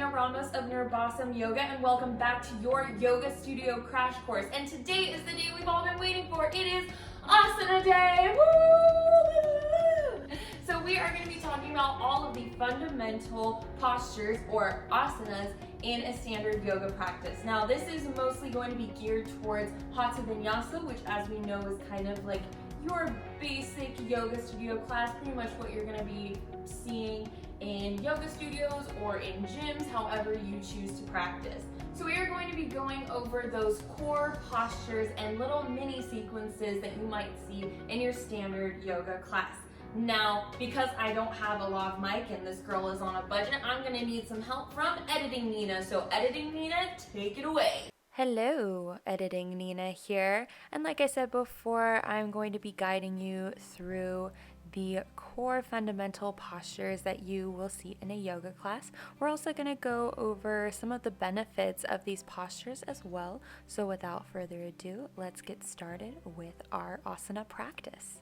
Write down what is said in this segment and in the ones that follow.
Nina Ramos of Nirbasam Yoga, and welcome back to your yoga studio crash course. And today is the day we've all been waiting for. It is Asana Day! Woo! So we are going to be talking about all of the fundamental postures, or asanas, in a standard yoga practice. Now, this is mostly going to be geared towards Hatha Vinyasa, which, as we know, is kind of like your basic yoga studio class, pretty much what you're going to be seeing in yoga studios or in gyms, however you choose to practice. So we are going to be going over those core postures and little mini sequences that you might see in your standard yoga class. Now, because I don't have a lav mic and this girl is on a budget, I'm going to need some help from Editing Nina. So Editing Nina, take it away. Hello, Editing Nina here, and like I said before, I'm going to be guiding you through the core fundamental postures that you will see in a yoga class. We're also going to go over some of the benefits of these postures as well. So without further ado, let's get started with our asana practice.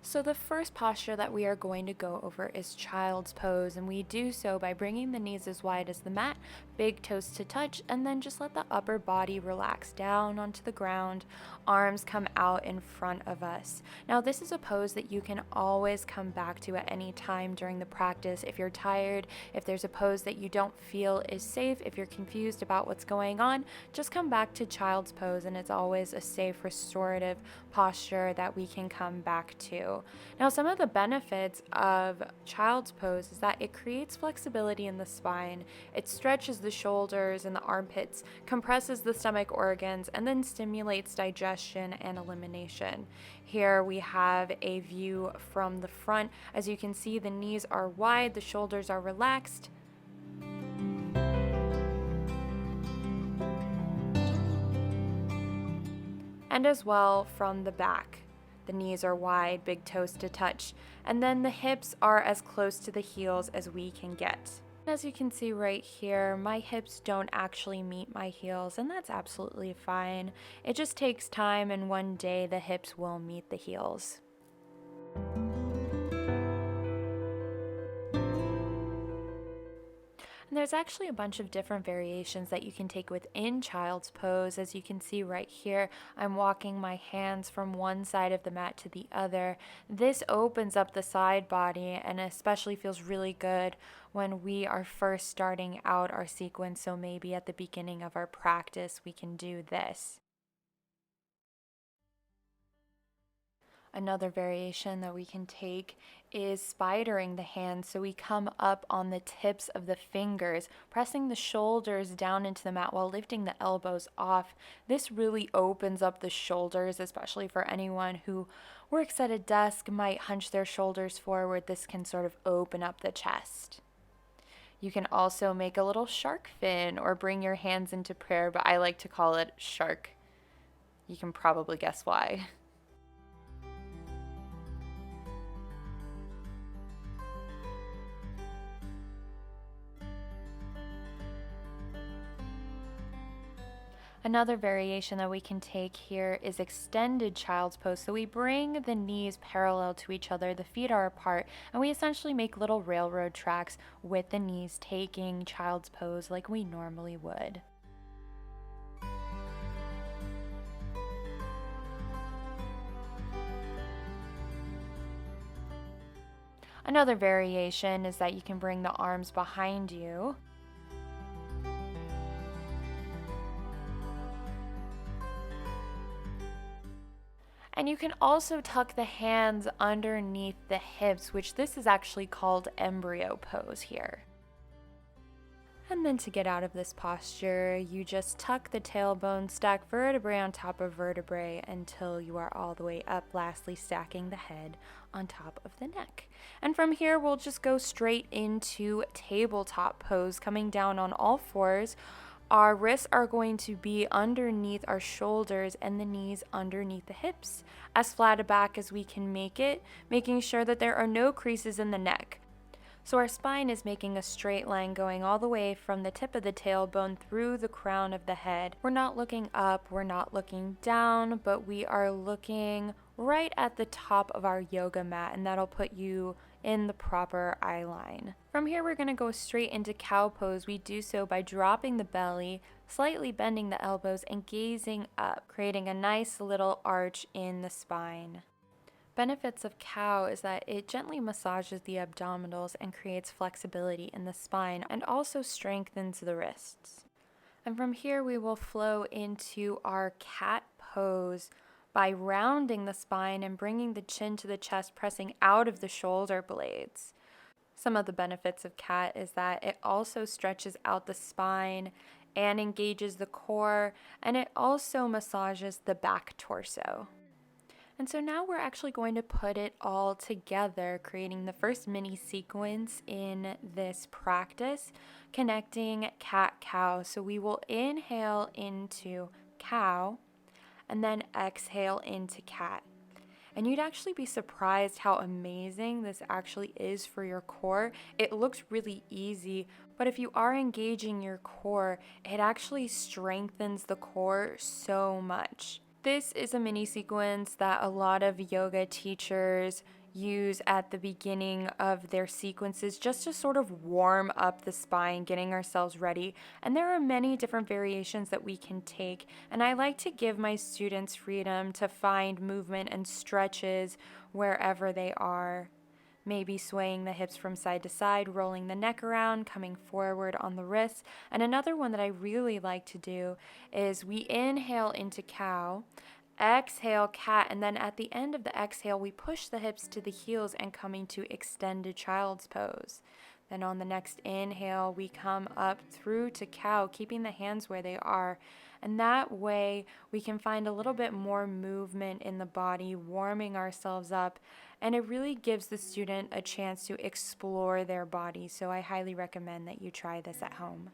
So the first posture that we are going to go over is child's pose, and we do so by bringing the knees as wide as the mat, big toes to touch, and then just let the upper body relax down onto the ground, arms come out in front of us. Now this is a pose that you can always come back to at any time during the practice. If you're tired, if there's a pose that you don't feel is safe, if you're confused about what's going on, just come back to child's pose, and it's always a safe, restorative posture that we can come back to. Now, some of the benefits of child's pose is that it creates flexibility in the spine, it stretches the shoulders and the armpits, compresses the stomach organs, and then stimulates digestion and elimination. Here we have a view from the front. As you can see, the knees are wide, the shoulders are relaxed. And as well from the back. The knees are wide, big toes to touch, and then the hips are as close to the heels as we can get. As you can see right here, my hips don't actually meet my heels, and that's absolutely fine. It just takes time, and one day the hips will meet the heels. And there's actually a bunch of different variations that you can take within child's pose. As you can see right here, I'm walking my hands from one side of the mat to the other. This opens up the side body and especially feels really good when we are first starting out our sequence. So maybe at the beginning of our practice, we can do this. Another variation that we can take is spidering the hands, so we come up on the tips of the fingers, pressing the shoulders down into the mat while lifting the elbows off. This really opens up the shoulders, especially for anyone who works at a desk, might hunch their shoulders forward. This can sort of open up the chest. You can also make a little shark fin or bring your hands into prayer, but I like to call it shark. You can probably guess why. Another variation that we can take here is extended child's pose. So we bring the knees parallel to each other, the feet are apart, and we essentially make little railroad tracks with the knees taking child's pose like we normally would. Another variation is that you can bring the arms behind you. And you can also tuck the hands underneath the hips, which this is actually called embryo pose here. And then to get out of this posture, you just tuck the tailbone, stack vertebrae on top of vertebrae until you are all the way up, lastly stacking the head on top of the neck. And from here, we'll just go straight into tabletop pose, coming down on all fours. Our wrists are going to be underneath our shoulders and the knees underneath the hips, as flat back as we can make it, making sure that there are no creases in the neck. So our spine is making a straight line going all the way from the tip of the tailbone through the crown of the head. We're not looking up, we're not looking down, but we are looking right at the top of our yoga mat, and that'll put you in the proper eye line. From here, we're going to go straight into cow pose. We do so by dropping the belly, slightly bending the elbows, and gazing up, creating a nice little arch in the spine. Benefits of cow is that it gently massages the abdominals and creates flexibility in the spine and also strengthens the wrists. And from here, we will flow into our cat pose by rounding the spine and bringing the chin to the chest, pressing out of the shoulder blades. Some of the benefits of cat is that it also stretches out the spine and engages the core, and it also massages the back torso. And so now we're actually going to put it all together, creating the first mini sequence in this practice, connecting cat-cow. So we will inhale into cow and then exhale into cat. And you'd actually be surprised how amazing this actually is for your core. It looks really easy, but if you are engaging your core, it actually strengthens the core so much. This is a mini sequence that a lot of yoga teachers use at the beginning of their sequences just to sort of warm up the spine, getting ourselves ready. And there are many different variations that we can take. And I like to give my students freedom to find movement and stretches wherever they are. Maybe swaying the hips from side to side, rolling the neck around, coming forward on the wrists. And another one that I really like to do is we inhale into cow, exhale cat, and then at the end of the exhale, we push the hips to the heels and coming to extended child's pose. Then on the next inhale, we come up through to cow, keeping the hands where they are. And that way, we can find a little bit more movement in the body, warming ourselves up. And it really gives the student a chance to explore their body. So I highly recommend that you try this at home.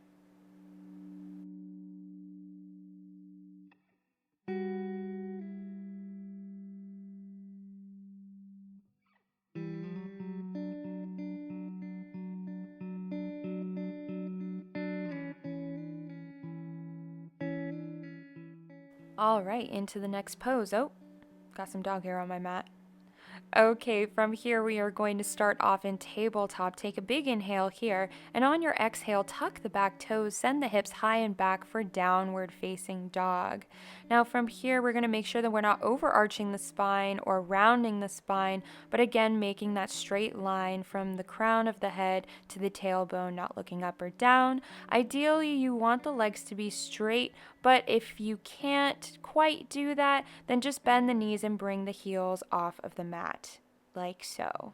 All right, into the next pose. Oh, got some dog hair on my mat. Okay, from here we are going to start off in tabletop. Take a big inhale here, and on your exhale, tuck the back toes, send the hips high and back for downward facing dog. Now from here, we're going to make sure that we're not overarching the spine or rounding the spine, but again, making that straight line from the crown of the head to the tailbone, not looking up or down. Ideally, you want the legs to be straight, but if you can't quite do that, then just bend the knees and bring the heels off of the mat, like so.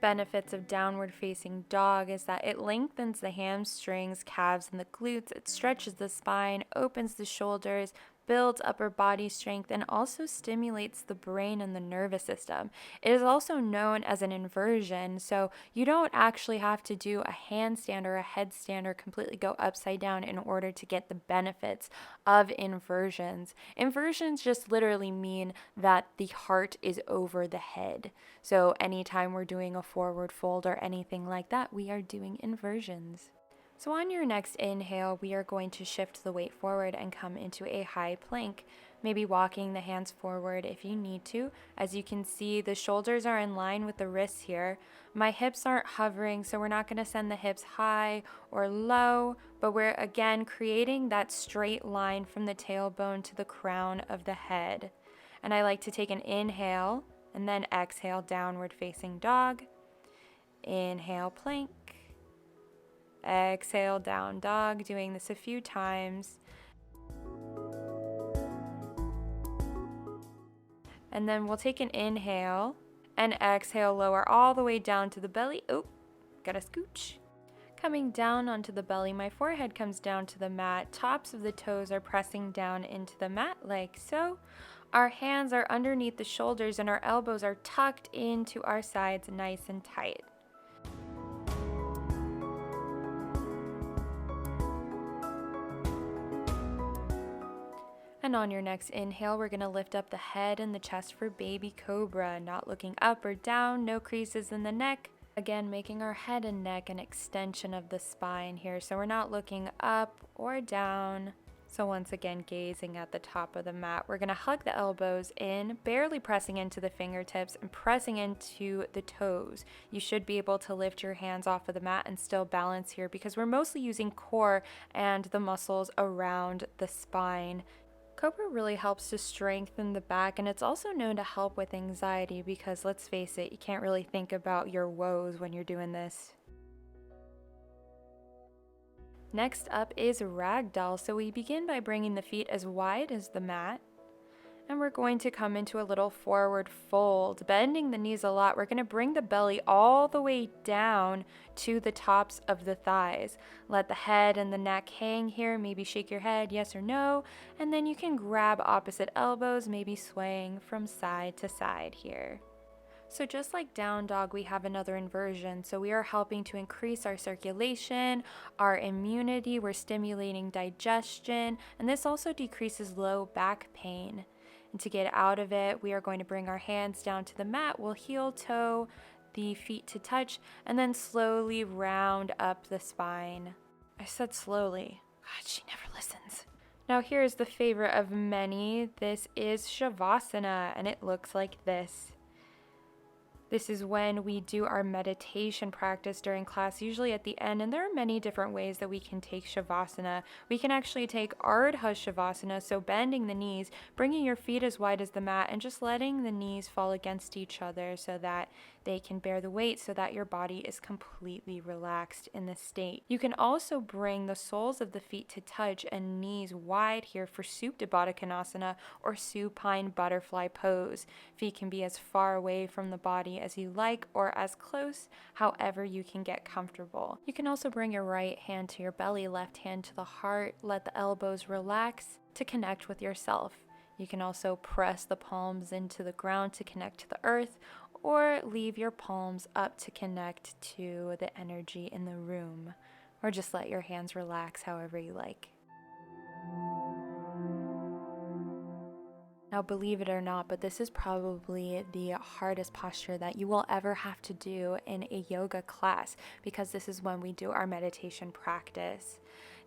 Benefits of downward facing dog is that it lengthens the hamstrings, calves, and the glutes. It stretches the spine, opens the shoulders, builds upper body strength, and also stimulates the brain and the nervous system. It is also known as an inversion, so you don't actually have to do a handstand or a headstand or completely go upside down in order to get the benefits of inversions. Inversions just literally mean that the heart is over the head. So anytime we're doing a forward fold or anything like that, we are doing inversions. So on your next inhale, we are going to shift the weight forward and come into a high plank, maybe walking the hands forward if you need to. As you can see, the shoulders are in line with the wrists here. My hips aren't hovering, so we're not going to send the hips high or low, but we're again creating that straight line from the tailbone to the crown of the head. And I like to take an inhale and then exhale, downward facing dog. Inhale, plank. Exhale, down dog, doing this a few times. And then we'll take an inhale and exhale, lower all the way down to the belly. Oh, gotta scooch. Coming down onto the belly, my forehead comes down to the mat. Tops of the toes are pressing down into the mat like so. Our hands are underneath the shoulders and our elbows are tucked into our sides nice and tight. And on your next inhale, we're going to lift up the head and the chest for baby cobra, not looking up or down, no creases in the neck. Again, making our head and neck an extension of the spine here, so we're not looking up or down. So once again, gazing at the top of the mat, we're going to hug the elbows in, barely pressing into the fingertips and pressing into the toes. You should be able to lift your hands off of the mat and still balance here because we're mostly using core and the muscles around the spine. Cobra really helps to strengthen the back, and it's also known to help with anxiety because let's face it, you can't really think about your woes when you're doing this. Next up is ragdoll. So we begin by bringing the feet as wide as the mat. And we're going to come into a little forward fold, bending the knees a lot. We're going to bring the belly all the way down to the tops of the thighs. Let the head and the neck hang here. Maybe shake your head, yes or no. And then you can grab opposite elbows, maybe swaying from side to side here. So just like down dog, we have another inversion. So we are helping to increase our circulation, our immunity, we're stimulating digestion, and this also decreases low back pain. And to get out of it, we are going to bring our hands down to the mat. We'll heel toe the feet to touch, and then slowly round up the spine. I said slowly. God, she never listens. Now here's the favorite of many. This is Shavasana, and it looks like this. This is when we do our meditation practice during class, usually at the end, and there are many different ways that we can take Shavasana. We can actually take Ardha Shavasana, so bending the knees, bringing your feet as wide as the mat, and just letting the knees fall against each other so that they can bear the weight, so that your body is completely relaxed in this state. You can also bring the soles of the feet to touch and knees wide here for Supta Baddha Konasana or supine butterfly pose. Feet can be as far away from the body as you like or as close, however you can get comfortable. You can also bring your right hand to your belly, left hand to the heart, let the elbows relax to connect with yourself. You can also press the palms into the ground to connect to the earth, or leave your palms up to connect to the energy in the room, or just let your hands relax however you like. Now, believe it or not, but this is probably the hardest posture that you will ever have to do in a yoga class because this is when we do our meditation practice.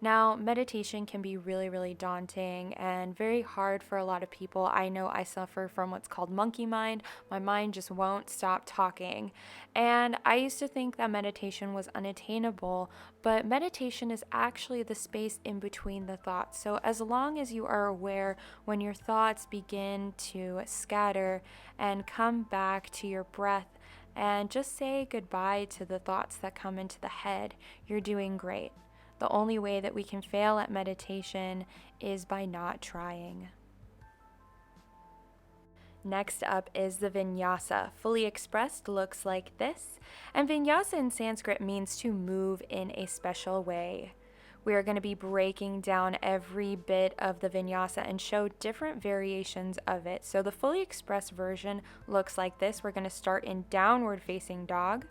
Now, meditation can be really, really daunting and very hard for a lot of people. I know I suffer from what's called monkey mind. My mind just won't stop talking. And I used to think that meditation was unattainable, but meditation is actually the space in between the thoughts. So as long as you are aware when your thoughts begin to scatter and come back to your breath and just say goodbye to the thoughts that come into the head, you're doing great. The only way that we can fail at meditation is by not trying. Next up is the vinyasa. Fully expressed looks like this. And vinyasa in Sanskrit means to move in a special way. We are going to be breaking down every bit of the vinyasa and show different variations of it. So the fully expressed version looks like this. We're going to start in downward facing dog.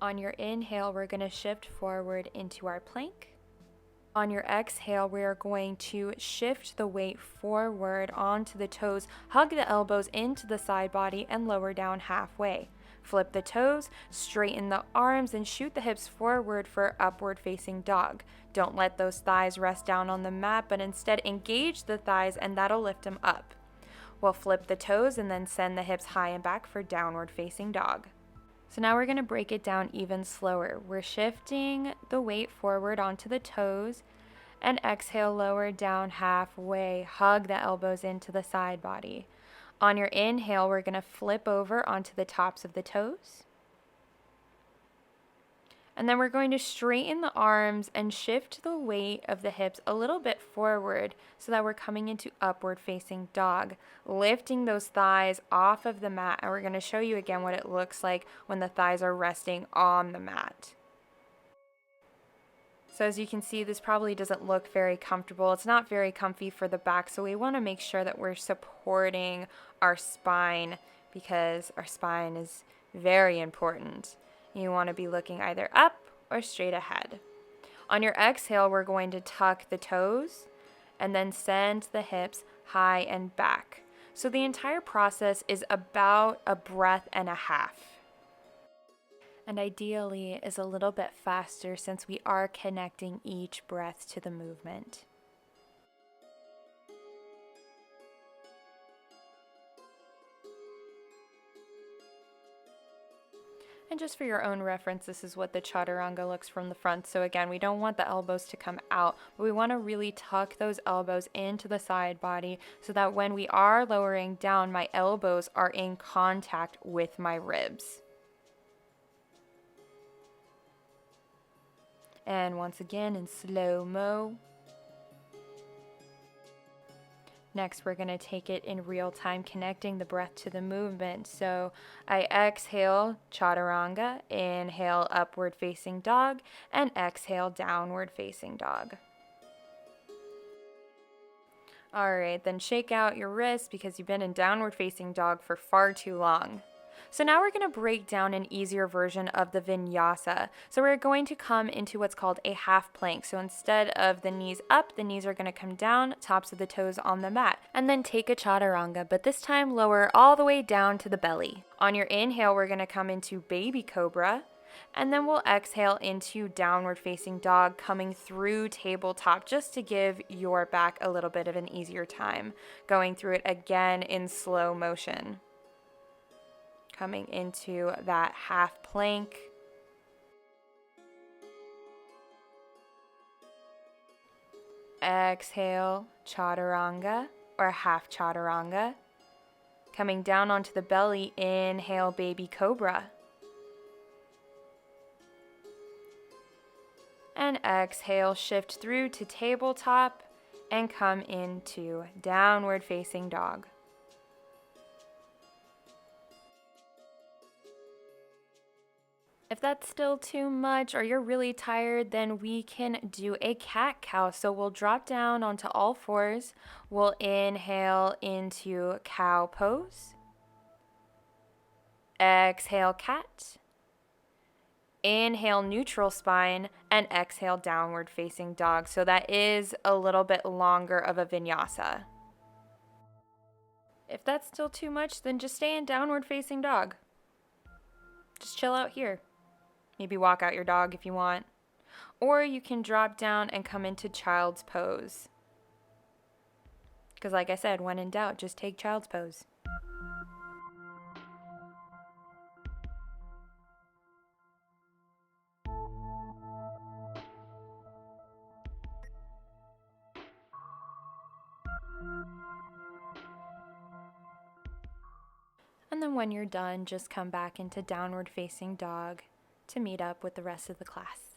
On your inhale, we're going to shift forward into our plank. On your exhale, we are going to shift the weight forward onto the toes, hug the elbows into the side body, and lower down halfway. Flip the toes, straighten the arms, and shoot the hips forward for upward facing dog. Don't let those thighs rest down on the mat, but instead engage the thighs, and that'll lift them up. We'll flip the toes and then send the hips high and back for downward facing dog. So now we're going to break it down even slower. We're shifting the weight forward onto the toes and exhale, lower down halfway. Hug the elbows into the side body. On your inhale, we're going to flip over onto the tops of the toes. And then we're going to straighten the arms and shift the weight of the hips a little bit forward so that we're coming into upward facing dog, lifting those thighs off of the mat. And we're going to show you again what it looks like when the thighs are resting on the mat. So as you can see, this probably doesn't look very comfortable. It's not very comfy for the back. So we want to make sure that we're supporting our spine because our spine is very important. You want to be looking either up or straight ahead. On your exhale, we're going to tuck the toes and then send the hips high and back. So the entire process is about a breath and a half. And ideally is a little bit faster since we are connecting each breath to the movement. And just for your own reference, this is what the chaturanga looks from the front. So again, we don't want the elbows to come out, but we want to really tuck those elbows into the side body so that when we are lowering down, my elbows are in contact with my ribs. And once again in slow-mo. Next, we're going to take it in real time, connecting the breath to the movement. So I exhale, chaturanga, inhale, upward facing dog, and exhale, downward facing dog. All right, then shake out your wrists because you've been in downward facing dog for far too long. So now we're going to break down an easier version of the vinyasa. So we're going to come into what's called a half plank. So instead of the knees up, the knees are going to come down, tops of the toes on the mat. And then take a chaturanga, but this time lower all the way down to the belly. On your inhale, we're going to come into baby cobra. And then we'll exhale into downward facing dog, coming through tabletop just to give your back a little bit of an easier time. Going through it again in slow motion. Coming into that half plank. Exhale, chaturanga or half chaturanga. Coming down onto the belly, inhale, baby cobra. And exhale, shift through to tabletop and come into downward facing dog. If that's still too much or you're really tired, then we can do a cat-cow. So we'll drop down onto all fours. We'll inhale into cow pose. Exhale, cat. Inhale, neutral spine, and exhale, downward facing dog. So that is a little bit longer of a vinyasa. If that's still too much, then just stay in downward facing dog. Just chill out here. Maybe walk out your dog if you want. Or you can drop down and come into child's pose. Because like I said, when in doubt, just take child's pose. And then when you're done, just come back into downward facing dog to meet up with the rest of the class.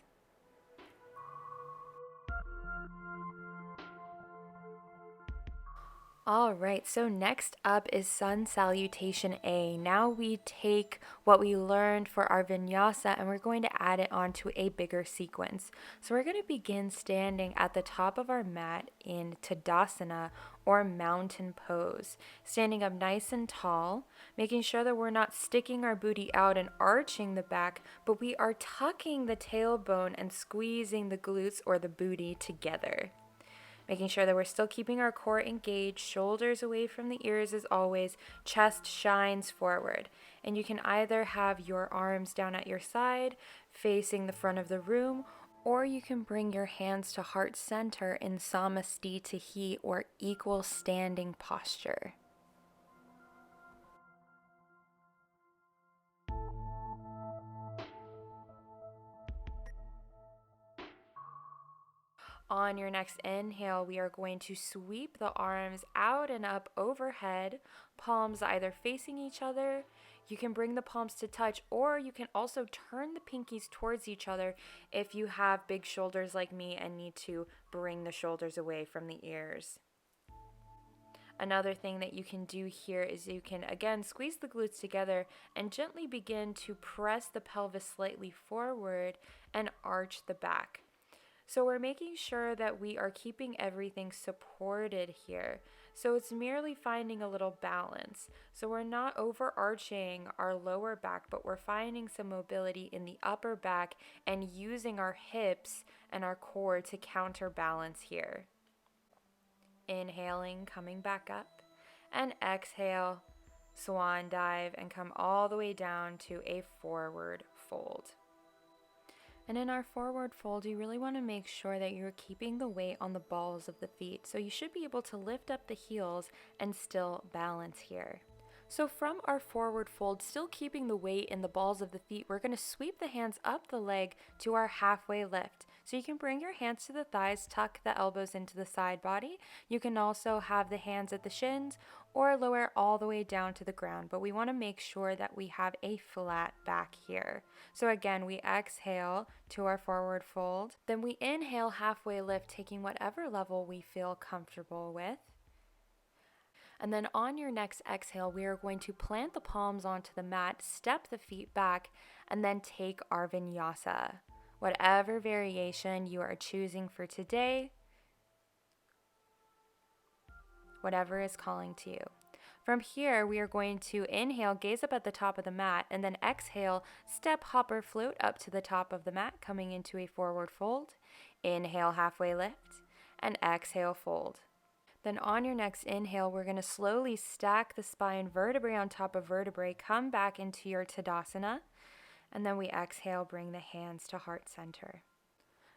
All right, so next up is Sun Salutation A. Now we take what we learned for our vinyasa and we're going to add it onto a bigger sequence. So we're going to begin standing at the top of our mat in Tadasana or mountain pose, standing up nice and tall, making sure that we're not sticking our booty out and arching the back, but we are tucking the tailbone and squeezing the glutes or the booty together. Making sure that we're still keeping our core engaged, shoulders away from the ears as always, chest shines forward. And you can either have your arms down at your side, facing the front of the room, or you can bring your hands to heart center in Samastitihi or equal standing posture. On your next inhale, we are going to sweep the arms out and up overhead, palms either facing each other. You can bring the palms to touch, or you can also turn the pinkies towards each other if you have big shoulders like me and need to bring the shoulders away from the ears. Another thing that you can do here is you can, again, squeeze the glutes together and gently begin to press the pelvis slightly forward and arch the back. So we're making sure that we are keeping everything supported here. So it's merely finding a little balance. So we're not overarching our lower back, but we're finding some mobility in the upper back and using our hips and our core to counterbalance here. Inhaling, coming back up, and exhale, swan dive, and come all the way down to a forward fold. And in our forward fold, you really want to make sure that you're keeping the weight on the balls of the feet. So you should be able to lift up the heels and still balance here. So from our forward fold, still keeping the weight in the balls of the feet, we're going to sweep the hands up the leg to our halfway lift. So you can bring your hands to the thighs, tuck the elbows into the side body. You can also have the hands at the shins or lower all the way down to the ground, but we want to make sure that we have a flat back here. So again, we exhale to our forward fold, then we inhale halfway lift, taking whatever level we feel comfortable with. And then on your next exhale, we are going to plant the palms onto the mat, step the feet back, and then take our vinyasa. Whatever variation you are choosing for today, whatever is calling to you. From here, we are going to inhale, gaze up at the top of the mat, and then exhale, step, hop, or float up to the top of the mat, coming into a forward fold. Inhale, halfway lift, and exhale, fold. Then on your next inhale, we're going to slowly stack the spine vertebrae on top of vertebrae, come back into your Tadasana, and then we exhale, bring the hands to heart center.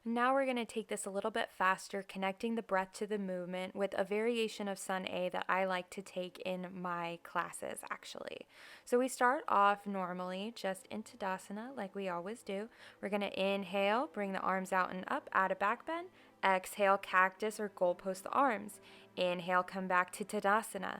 Now we're going to take this a little bit faster, connecting the breath to the movement with a variation of Sun A that I like to take in my classes actually. So we start off normally just in Tadasana like we always do. We're going to inhale, bring the arms out and up, add a back bend. Exhale, cactus or goalpost the arms. Inhale, come back to Tadasana.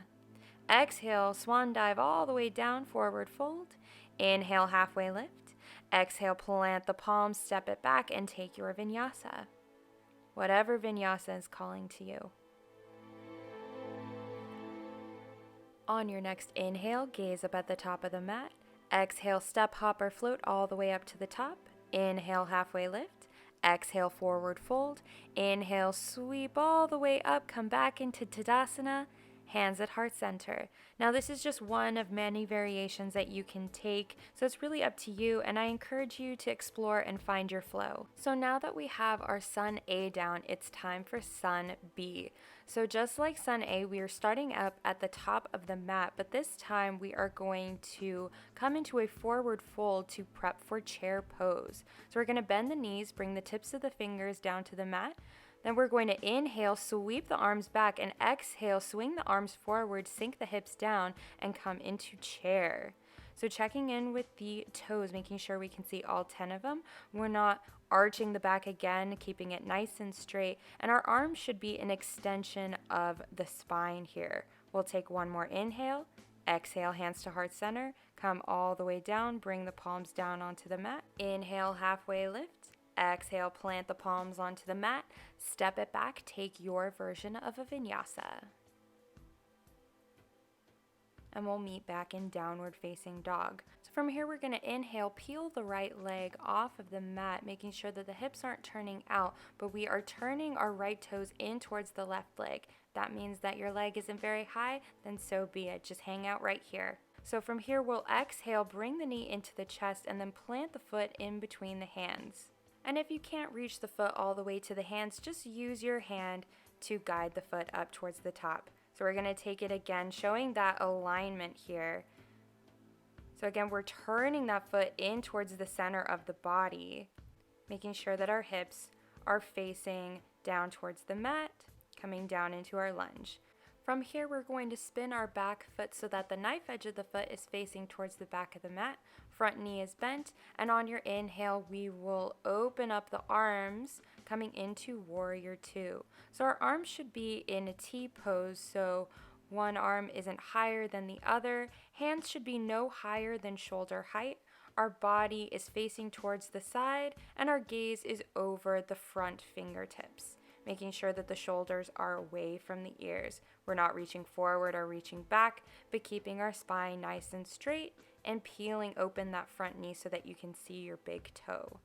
Exhale, swan dive all the way down, forward fold. Inhale, halfway lift. Exhale, plant the palms, step it back, and take your vinyasa. Whatever vinyasa is calling to you. On your next inhale, gaze up at the top of the mat. Exhale, step, hop, or float all the way up to the top. Inhale, halfway lift. Exhale, forward fold. Inhale, sweep all the way up, come back into Tadasana. Hands at heart center. Now this is just one of many variations that you can take, so it's really up to you, and I encourage you to explore and find your flow. So now that we have our Sun A down, it's time for Sun B. So just like Sun A, we are starting up at the top of the mat, but this time we are going to come into a forward fold to prep for chair pose. So we're going to bend the knees, bring the tips of the fingers down to the mat. Then we're going to inhale, sweep the arms back, and exhale, swing the arms forward, sink the hips down, and come into chair. So checking in with the toes, making sure we can see all 10 of them. We're not arching the back again, keeping it nice and straight, and our arms should be an extension of the spine here. We'll take one more inhale, exhale, hands to heart center, come all the way down, bring the palms down onto the mat. Inhale, halfway lift. Exhale, plant the palms onto the mat, step it back, take your version of a vinyasa. And we'll meet back in downward facing dog. So from here, we're going to inhale, peel the right leg off of the mat, making sure that the hips aren't turning out, but we are turning our right toes in towards the left leg. That means that your leg isn't very high, then so be it. Just hang out right here. So from here, we'll exhale, bring the knee into the chest, and then plant the foot in between the hands. And if you can't reach the foot all the way to the hands, just use your hand to guide the foot up towards the top. So we're going to take it again, showing that alignment here. So again, we're turning that foot in towards the center of the body, making sure that our hips are facing down towards the mat, coming down into our lunge. From here, we're going to spin our back foot so that the knife edge of the foot is facing towards the back of the mat. Front knee is bent, and on your inhale, we will open up the arms, coming into Warrior Two. So our arms should be in a T pose, so one arm isn't higher than the other. Hands should be no higher than shoulder height. Our body is facing towards the side, and our gaze is over the front fingertips, making sure that the shoulders are away from the ears. We're not reaching forward or reaching back, but keeping our spine nice and straight and peeling open that front knee so that you can see your big toe.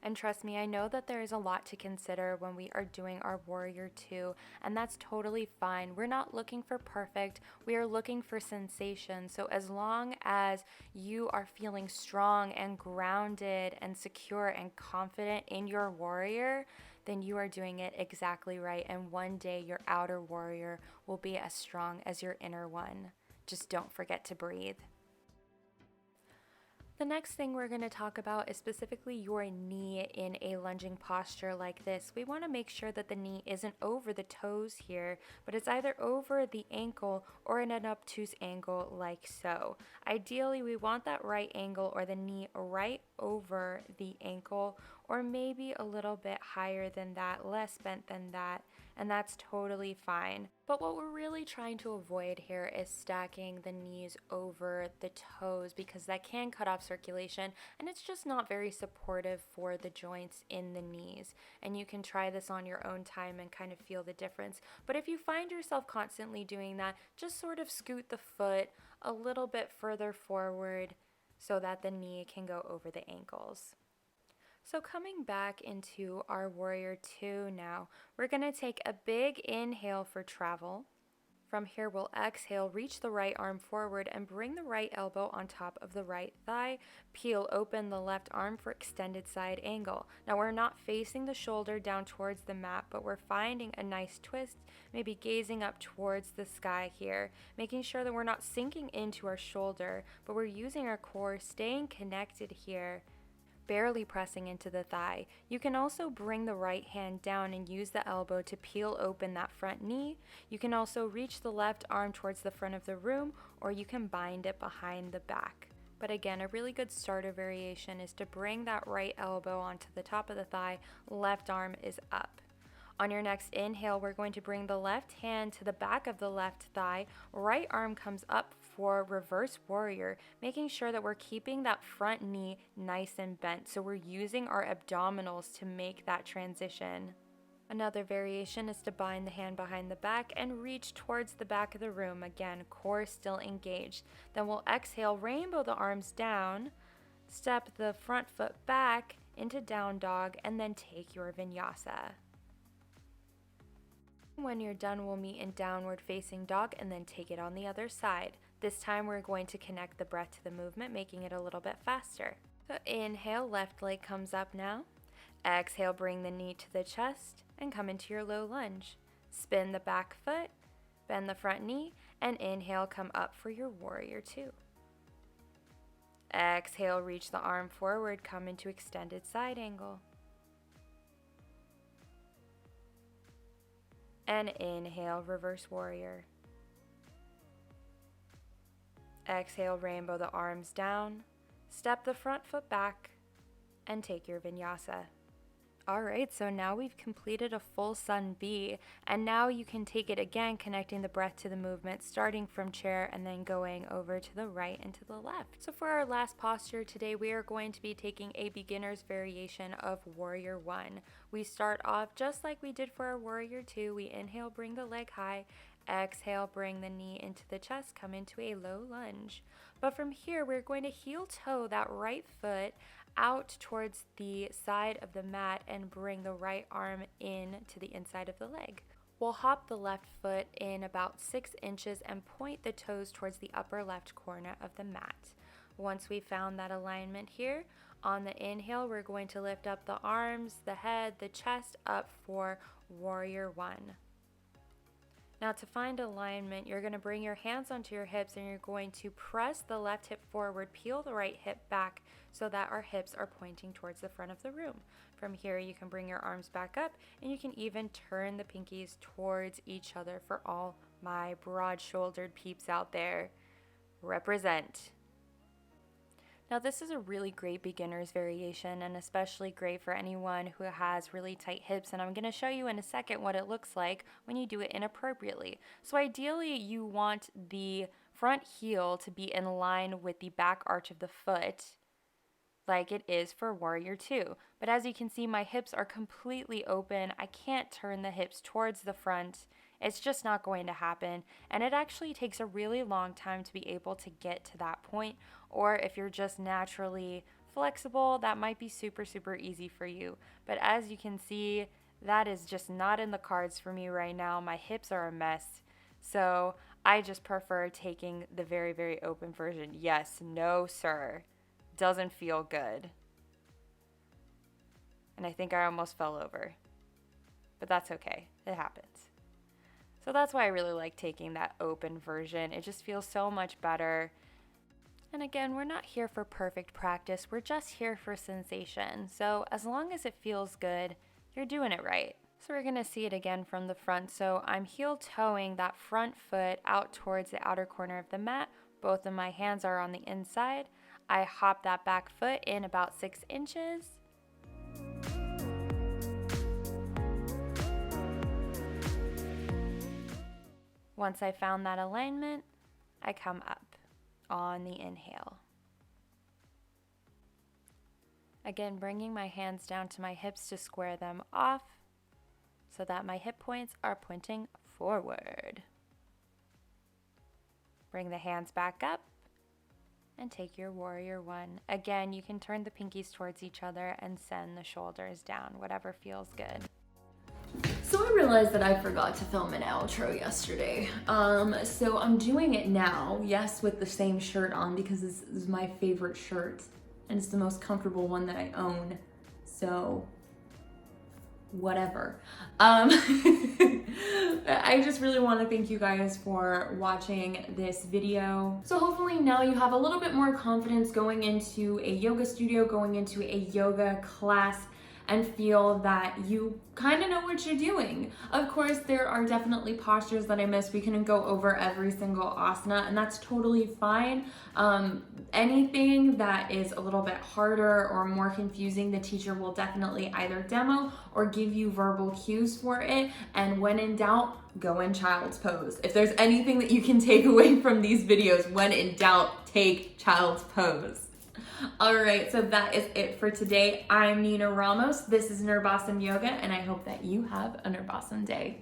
And trust me, I know that there is a lot to consider when we are doing our Warrior Two, and that's totally fine. We're not looking for perfect, we are looking for sensation. So as long as you are feeling strong and grounded and secure and confident in your warrior, then you are doing it exactly right. And one day your outer warrior will be as strong as your inner one. Just don't forget to breathe. The next thing we're going to talk about is specifically your knee in a lunging posture like this. We want to make sure that the knee isn't over the toes here, but it's either over the ankle or in an obtuse angle like so. Ideally, we want that right angle or the knee right over the ankle, or maybe a little bit higher than that, less bent than that, and that's totally fine. But what we're really trying to avoid here is stacking the knees over the toes, because that can cut off circulation and it's just not very supportive for the joints in the knees. And you can try this on your own time and kind of feel the difference. But if you find yourself constantly doing that, just sort of scoot the foot a little bit further forward so that the knee can go over the ankles. So coming back into our warrior two now, we're going to take a big inhale for travel. From here, we'll exhale, reach the right arm forward and bring the right elbow on top of the right thigh. Peel open the left arm for extended side angle. Now we're not facing the shoulder down towards the mat, but we're finding a nice twist, maybe gazing up towards the sky here, making sure that we're not sinking into our shoulder, but we're using our core, staying connected here, barely pressing into the thigh. You can also bring the right hand down and use the elbow to peel open that front knee. You can also reach the left arm towards the front of the room, or you can bind it behind the back. But again, a really good starter variation is to bring that right elbow onto the top of the thigh, left arm is up. On your next inhale, we're going to bring the left hand to the back of the left thigh. Right arm comes up for reverse warrior, making sure that we're keeping that front knee nice and bent. So we're using our abdominals to make that transition. Another variation is to bind the hand behind the back and reach towards the back of the room. Again, core still engaged. Then we'll exhale, rainbow the arms down, step the front foot back into down dog, and then take your vinyasa. When you're done, we'll meet in downward facing dog and then take it on the other side. This time we're going to connect the breath to the movement, making it a little bit faster. So inhale, left leg comes up now. Exhale, bring the knee to the chest and come into your low lunge. Spin the back foot, bend the front knee, and inhale, come up for your warrior two. Exhale, reach the arm forward, come into extended side angle. And inhale, reverse warrior. Exhale, rainbow the arms down, step the front foot back, and take your vinyasa. Alright, so now we've completed a full sun B, and now you can take it again, connecting the breath to the movement, starting from chair and then going over to the right and to the left. So for our last posture today, we are going to be taking a beginner's variation of warrior one. We start off just like we did for our warrior two. We inhale, bring the leg high. Exhale, bring the knee into the chest, come into a low lunge. But from here, we're going to heel toe that right foot out towards the side of the mat and bring the right arm in to the inside of the leg. We'll hop the left foot in about 6 inches and point the toes towards the upper left corner of the mat. Once we found that alignment here, on the inhale, we're going to lift up the arms, the head, the chest up for warrior one. Now to find alignment, you're going to bring your hands onto your hips and you're going to press the left hip forward, peel the right hip back so that our hips are pointing towards the front of the room. From here, you can bring your arms back up and you can even turn the pinkies towards each other for all my broad-shouldered peeps out there. Represent. Now this is a really great beginner's variation and especially great for anyone who has really tight hips, and I'm going to show you in a second what it looks like when you do it inappropriately. So ideally you want the front heel to be in line with the back arch of the foot like it is for warrior two. But as you can see, my hips are completely open. I can't turn the hips towards the front. It's just not going to happen, and it actually takes a really long time to be able to get to that point. Or if you're just naturally flexible, that might be super easy for you. But as you can see, that is just not in the cards for me right now. My hips are a mess. So I just prefer taking the very open version. Yes, no sir. Doesn't feel good. And I think I almost fell over. But that's okay. It happens. So that's why I really like taking that open version. It just feels so much better. And again, we're not here for perfect practice, we're just here for sensation. So as long as it feels good, you're doing it right. So we're gonna see it again from the front. So I'm heel toeing that front foot out towards the outer corner of the mat. Both of my hands are on the inside. I hop that back foot in about 6 inches. Once I found that alignment, I come up on the inhale. Again, bringing my hands down to my hips to square them off so that my hip points are pointing forward. Bring the hands back up and take your warrior one. Again, you can turn the pinkies towards each other and send the shoulders down, whatever feels good. So I realized that I forgot to film an outro yesterday. So I'm doing it now, yes, with the same shirt on because this is my favorite shirt and it's the most comfortable one that I own. So whatever. I just really want to thank you guys for watching this video. So hopefully now you have a little bit more confidence going into a yoga studio, going into a yoga class, and feel that you kind of know what you're doing. Of course, there are definitely postures that I missed. We couldn't go over every single asana, and that's totally fine. Anything that is a little bit harder or more confusing, the teacher will definitely either demo or give you verbal cues for it. And when in doubt, go in child's pose. If there's anything that you can take away from these videos, when in doubt, take child's pose. All right, so that is it for today. I'm Nina Ramos. This is Nirbasam Yoga, and I hope that you have a Nirbasam day.